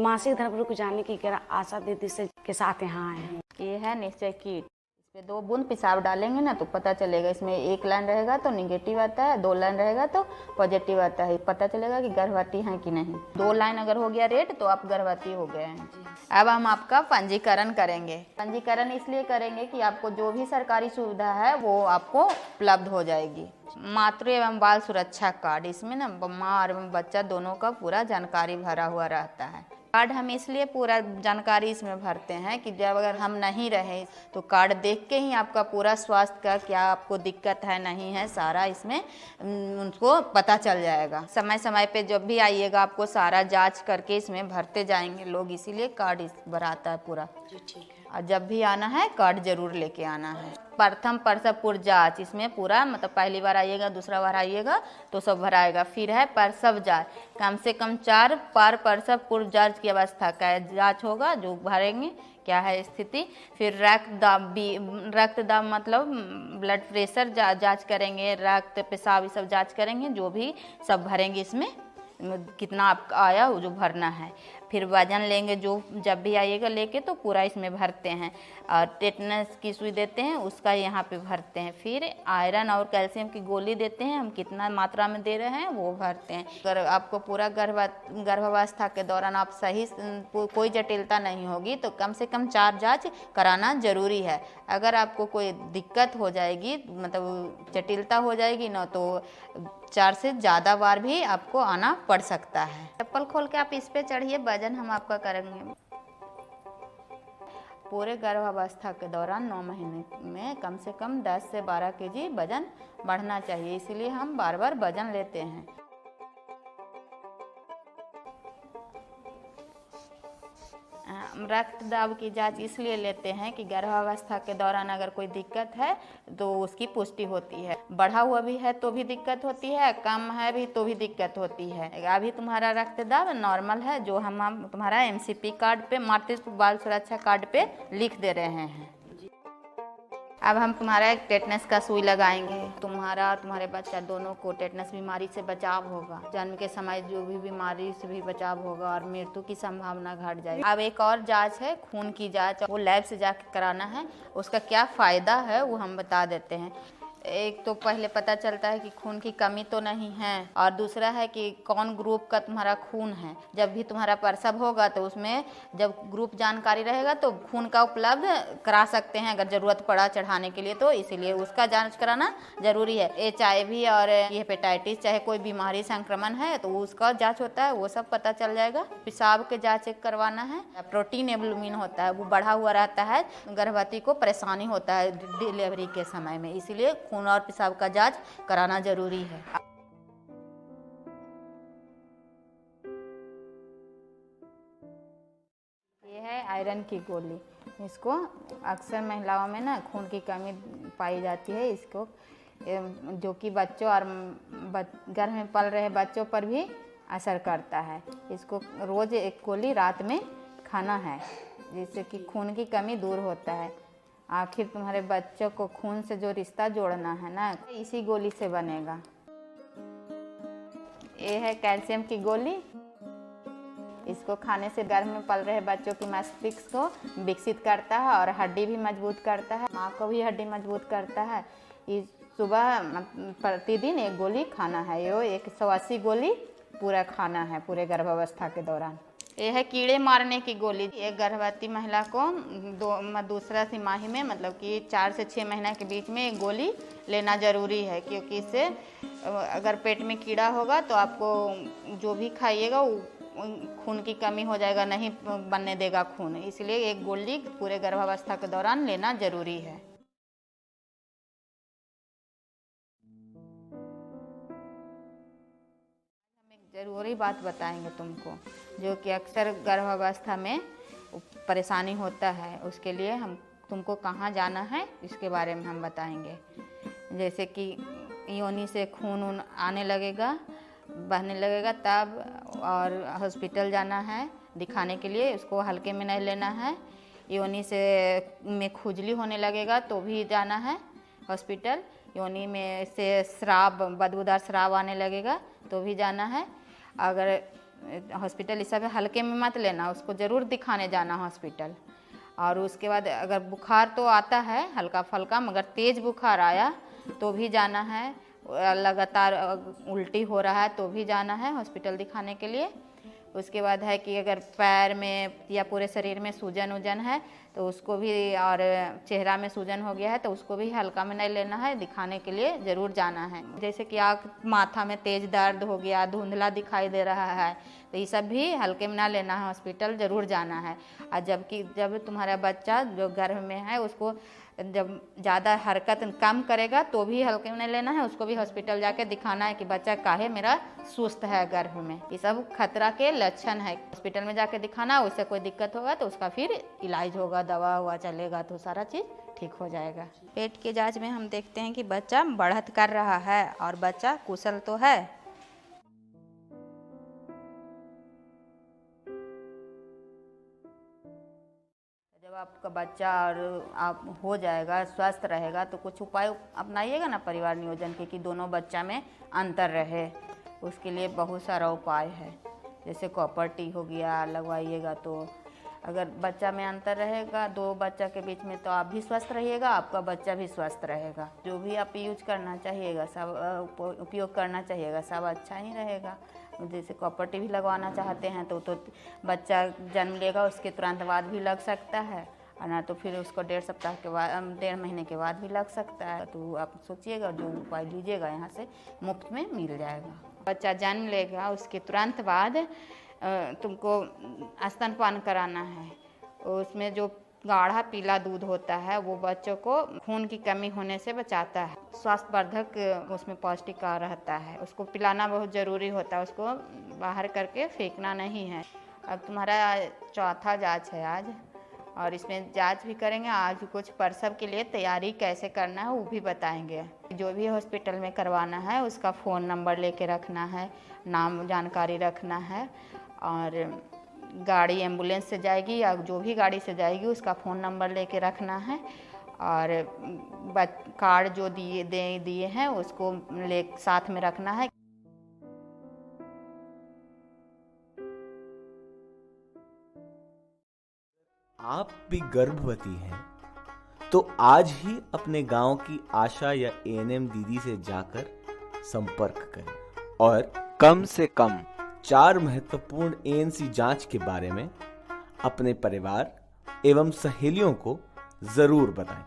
मासिक धर्म रुक जाने की आशा दीदी से के साथ यहाँ आए हैं। ये है निश्चय किट। इस पे 2 बूंद पेशाब डालेंगे ना तो पता चलेगा। इसमें 1 लाइन रहेगा तो निगेटिव आता है, 2 लाइन रहेगा तो पॉजिटिव आता है। पता चलेगा कि गर्भवती हैं कि नहीं। 2 लाइन अगर हो गया रेड तो आप गर्भवती हो गए हैं। अब हम आपका पंजीकरण करेंगे। पंजीकरण इसलिए करेंगे कि आपको जो भी सरकारी सुविधा है वो आपको उपलब्ध हो जाएगी। मातृ एवं बाल सुरक्षा कार्ड, इसमें ना माँ और बच्चा दोनों का पूरा जानकारी भरा हुआ रहता है। कार्ड हम इसलिए पूरा जानकारी इसमें भरते हैं कि जब अगर हम नहीं रहे तो कार्ड देख के ही आपका पूरा स्वास्थ्य का क्या आपको दिक्कत है नहीं है सारा इसमें उनको पता चल जाएगा। समय समय पे जब भी आइएगा आपको सारा जांच करके इसमें भरते जाएंगे लोग, इसीलिए कार्ड इस भराता है पूरा। जी ठीक है। और जब भी आना है कार्ड जरूर लेके आना है। प्रथम प्रसव जांच, इसमें पूरा मतलब पहली बार आइएगा, दूसरा बार आइएगा तो सब भराएगा। फिर है प्रसव जांच, कम से कम 4 बार प्रसव पूर्व जांच की अवस्था का जांच होगा जो भरेंगे क्या है स्थिति। फिर रक्तदाब मतलब ब्लड प्रेशर जांच करेंगे, रक्त पेशाब ये सब जांच करेंगे, जो भी सब भरेंगे इसमें कितना आपका आया वो जो भरना है। फिर वजन लेंगे जो जब भी आइएगा लेके तो पूरा इसमें भरते हैं। और टेटनस की सुई देते हैं उसका यहाँ पे भरते हैं। फिर आयरन और कैल्शियम की गोली देते हैं, हम कितना मात्रा में दे रहे हैं वो भरते हैं। अगर आपको पूरा गर्भावस्था के दौरान आप सही कोई जटिलता नहीं होगी तो कम से कम 4 जांच कराना जरूरी है। अगर आपको कोई दिक्कत हो जाएगी मतलब जटिलता हो जाएगी ना तो 4 से ज़्यादा बार भी आपको आना पड़ सकता है। चप्पल खोल के आप इस पे चढ़िए, वजन हम आपका करेंगे। पूरे गर्भावस्था के दौरान 9 महीने में कम से कम 10 से 12 केजी वजन बढ़ना चाहिए, इसीलिए हम बार बार वजन लेते हैं। रक्तदाब की जांच इसलिए लेते हैं कि गर्भावस्था के दौरान अगर कोई दिक्कत है तो उसकी पुष्टि होती है। बढ़ा हुआ भी है तो भी दिक्कत होती है, कम है भी तो भी दिक्कत होती है। अभी तुम्हारा रक्तदाब नॉर्मल है जो हम तुम्हारा एमसीपी कार्ड पे, मातृत्व बाल सुरक्षा कार्ड पे लिख दे रहे हैं। अब हम तुम्हारा एक टेटनस का सुई लगाएंगे। तुम्हारा और तुम्हारे बच्चा दोनों को टेटनस बीमारी से बचाव होगा। जन्म के समय जो भी बीमारी से भी बचाव होगा और मृत्यु की संभावना घट जाएगी। अब एक और जांच है खून की जांच, वो लैब से जाकर कराना है। उसका क्या फ़ायदा है वो हम बता देते हैं। एक तो पहले पता चलता है कि खून की कमी तो नहीं है, और दूसरा है कि कौन ग्रुप का तुम्हारा खून है। जब भी तुम्हारा प्रसव होगा तो उसमें जब ग्रुप जानकारी रहेगा तो खून का उपलब्ध करा सकते हैं अगर ज़रूरत पड़ा चढ़ाने के लिए, तो इसीलिए उसका जांच कराना ज़रूरी है। HIV और हेपेटाइटिस चाहे कोई बीमारी संक्रमण है तो उसका जाँच होता है, वो सब पता चल जाएगा। पेशाब के जाँच करवाना है। प्रोटीन एब्लुमिन होता है वो बढ़ा हुआ रहता है, गर्भवती को परेशानी होता है डिलीवरी के समय में, इसीलिए खून और पेशाब का जांच कराना जरूरी है। ये है आयरन की गोली। इसको अक्सर महिलाओं में ना खून की कमी पाई जाती है, इसको जो कि बच्चों और घर में पल रहे बच्चों पर भी असर करता है। इसको रोज एक गोली रात में खाना है जिससे कि खून की कमी दूर होता है। आखिर तुम्हारे बच्चों को खून से जो रिश्ता जोड़ना है ना, इसी गोली से बनेगा। ये है कैल्शियम की गोली। इसको खाने से गर्भ में पल रहे बच्चों की मस्तिष्क को विकसित करता है और हड्डी भी मजबूत करता है, माँ को भी हड्डी मजबूत करता है। इस सुबह प्रतिदिन एक गोली खाना है। ये 180 गोली पूरा खाना है पूरे गर्भावस्था के दौरान। यह है कीड़े मारने की गोली। एक गर्भवती महिला को दूसरा तिमाही में मतलब कि 4 से 6 महीना के बीच में एक गोली लेना ज़रूरी है, क्योंकि इससे अगर पेट में कीड़ा होगा तो आपको जो भी खाइएगा खून की कमी हो जाएगा, नहीं बनने देगा खून, इसलिए एक गोली पूरे गर्भावस्था के दौरान लेना ज़रूरी है। ज़रूरी बात बताएंगे तुमको जो कि अक्सर गर्भावस्था में परेशानी होता है, उसके लिए हम तुमको कहाँ जाना है इसके बारे में हम बताएंगे। जैसे कि योनि से खून आने लगेगा, बहने लगेगा तब, और हॉस्पिटल जाना है दिखाने के लिए, उसको हल्के में नहीं लेना है। योनि से में खुजली होने लगेगा तो भी जाना है हॉस्पिटल। योनि में से बदबूदार श्राव आने लगेगा तो भी जाना है। अगर हॉस्पिटल इस सब हल्के में मत लेना, उसको ज़रूर दिखाने जाना हॉस्पिटल। और उसके बाद अगर बुखार तो आता है हल्का फल्का, मगर तेज़ बुखार आया तो भी जाना है, लगातार उल्टी हो रहा है तो भी जाना है हॉस्पिटल दिखाने के लिए। उसके बाद है कि अगर पैर में या पूरे शरीर में सूजन वूजन है तो उसको भी, और चेहरा में सूजन हो गया है तो उसको भी हल्का में नहीं लेना है, दिखाने के लिए ज़रूर जाना है। जैसे कि आँख माथा में तेज़ दर्द हो गया, धुंधला दिखाई दे रहा है, तो ये सब भी हल्के में ना लेना है, हॉस्पिटल ज़रूर जाना है। और जब तुम्हारा बच्चा जो गर्भ में है उसको जब ज़्यादा हरकत कम करेगा तो भी हल्के में नहीं लेना है, उसको भी हॉस्पिटल जाके दिखाना है कि बच्चा काहे मेरा सुस्त है गर्भ में। ये सब खतरा के लक्षण है, हॉस्पिटल में जाके दिखाना, उससे कोई दिक्कत होगा तो उसका फिर इलाज होगा, दवा हुआ चलेगा तो सारा चीज़ ठीक हो जाएगा। पेट की जांच में हम देखते हैं कि बच्चा बढ़त कर रहा है और बच्चा कुशल तो है। जब आपका बच्चा और आप हो जाएगा, स्वस्थ रहेगा, तो कुछ उपाय अपनाइएगा ना परिवार नियोजन के कि दोनों बच्चा में अंतर रहे। उसके लिए बहुत सारा उपाय है, जैसे कॉपर टी हो गया, लगवाइएगा। तो अगर बच्चा में अंतर रहेगा दो बच्चा के बीच में तो आप भी स्वस्थ रहिएगा, आपका बच्चा भी स्वस्थ रहेगा। जो भी आप यूज करना चाहिएगा सब उपयोग करना चाहिएगा, सब अच्छा ही रहेगा। जैसे कॉपर टी भी लगवाना चाहते हैं तो बच्चा जन्म लेगा उसके तुरंत बाद भी लग सकता है, और ना तो फिर उसको 1.5 सप्ताह के बाद 1.5 महीने के बाद भी लग सकता है। तो आप सोचिएगा, जो उपाय लीजिएगा यहाँ से मुफ्त में मिल जाएगा। बच्चा जन्म लेगा उसके तुरंत बाद तुमको स्तनपान कराना है। उसमें जो गाढ़ा पीला दूध होता है वो बच्चों को खून की कमी होने से बचाता है। स्वास्थ्यवर्धक उसमें पौष्टिक रहता है, उसको पिलाना बहुत ज़रूरी होता है, उसको बाहर करके फेंकना नहीं है। अब तुम्हारा चौथा जांच है आज, और इसमें जांच भी करेंगे। आज कुछ प्रसव के लिए तैयारी कैसे करना है वो भी बताएंगे। जो भी हॉस्पिटल में करवाना है उसका फ़ोन नंबर लेके रखना है, नाम जानकारी रखना है, और गाड़ी एम्बुलेंस से जाएगी या जो भी गाड़ी से जाएगी उसका फ़ोन नंबर लेके रखना है, और कार्ड जो दिए हैं उसको साथ में रखना है। आप भी गर्भवती हैं तो आज ही अपने गांव की आशा या एएनएम दीदी से जाकर संपर्क करें और कम से कम 4 महत्वपूर्ण एएनसी जांच के बारे में अपने परिवार एवं सहेलियों को जरूर बताएं।